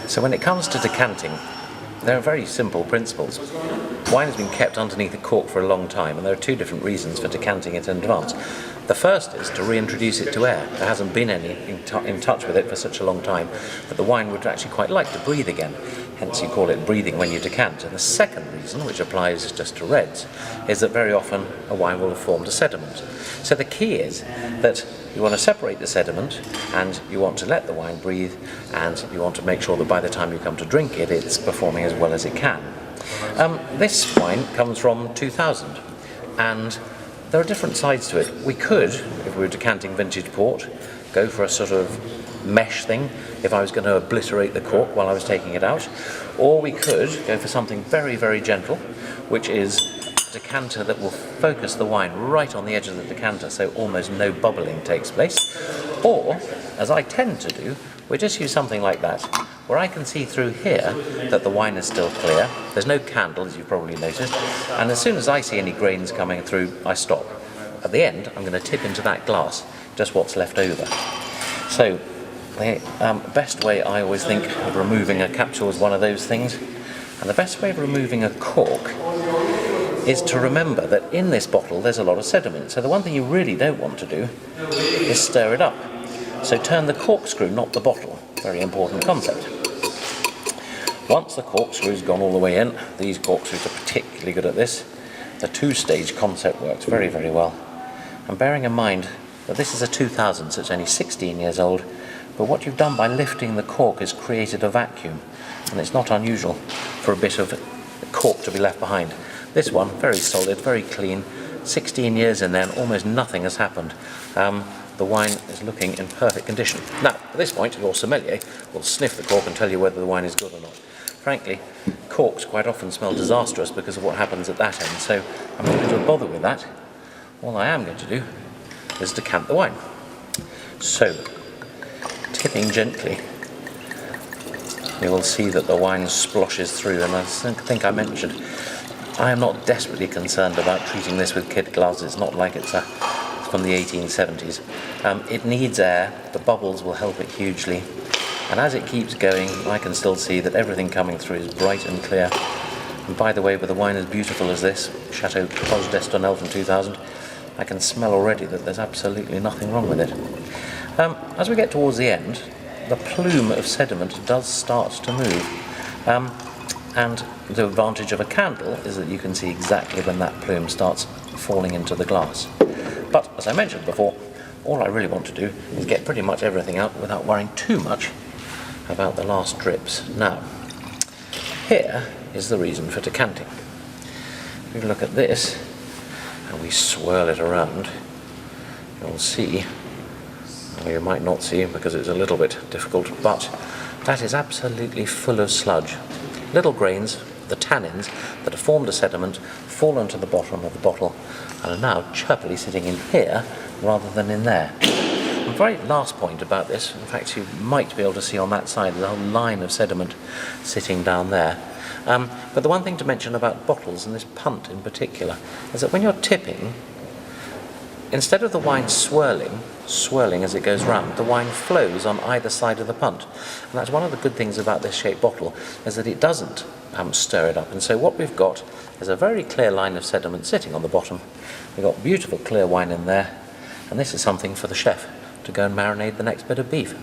So when it comes to decanting, there are very simple principles. Wine has been kept underneath the cork for a long time, and there are two different reasons for decanting it in advance. The first is to reintroduce it to air. There hasn't been any in touch with it for such a long time that the wine would actually quite like to breathe again. Hence you call it breathing when you decant. And the second reason, which applies just to reds, is that very often a wine will have formed a sediment. So the key is that you want to separate the sediment, and you want to let the wine breathe, and you want to make sure that by the time you come to drink it, it's performing as well as it can. This wine comes from 2000, and there are different sides to it. We could, if we were decanting vintage port, go for a sort of mesh thing if I was going to obliterate the cork while I was taking it out, or we could go for something very, very gentle, which is a decanter that will focus the wine right on the edge of the decanter so almost no bubbling takes place. Or, as I tend to do, we just use something like that, where I can see through here that the wine is still clear. There's no candle, as you've probably noticed, and as soon as I see any grains coming through, I stop. At the end, I'm going to tip into that glass just what's left over. So, the best way I always think of removing a capsule is one of those things, and the best way of removing a cork is to remember that in this bottle there's a lot of sediment. So the one thing you really don't want to do is stir it up. So turn the corkscrew, not the bottle. Very important concept. Once the corkscrew's gone all the way in, these corkscrews are particularly good at this, the two-stage concept works very, very well. And bearing in mind that this is a 2000, so it's only 16 years old, but what you've done by lifting the cork is created a vacuum, and it's not unusual for a bit of cork to be left behind. This one, very solid, very clean, 16 years in there and almost nothing has happened. The wine is looking in perfect condition. Now, at this point, your sommelier will sniff the cork and tell you whether the wine is good or not. Frankly, corks quite often smell disastrous because of what happens at that end, so I'm not going to bother with that. All I am going to do is decant the wine. So, tipping gently, you will see that the wine splashes through, and I think I mentioned, I am not desperately concerned about treating this with kid gloves. It's not like it's from the 1870s. It needs air, the bubbles will help it hugely, and as it keeps going I can still see that everything coming through is bright and clear. And by the way, with a wine as beautiful as this, Chateau Clos d'Estournel from 2000, I can smell already that there's absolutely nothing wrong with it. As we get towards the end, the plume of sediment does start to move, and the advantage of a candle is that you can see exactly when that plume starts falling into the glass. But as I mentioned before, all I really want to do is get pretty much everything out without worrying too much about the last drips. Now, here is the reason for decanting. If you look at this and we swirl it around, you'll see, or you might not see because it's a little bit difficult, but that is absolutely full of sludge. Little grains, the tannins that have formed a sediment, fall onto the bottom of the bottle and are now chirpily sitting in here rather than in there. The very last point about this, in fact you might be able to see on that side, there's a whole line of sediment sitting down there. But the one thing to mention about bottles, and this punt in particular, is that when you're tipping, instead of the wine swirling as it goes round, the wine flows on either side of the punt. And that's one of the good things about this shaped bottle, is that it doesn't stir it up. And so what we've got is a very clear line of sediment sitting on the bottom. We've got beautiful clear wine in there, and this is something for the chef to go and marinate the next bit of beef.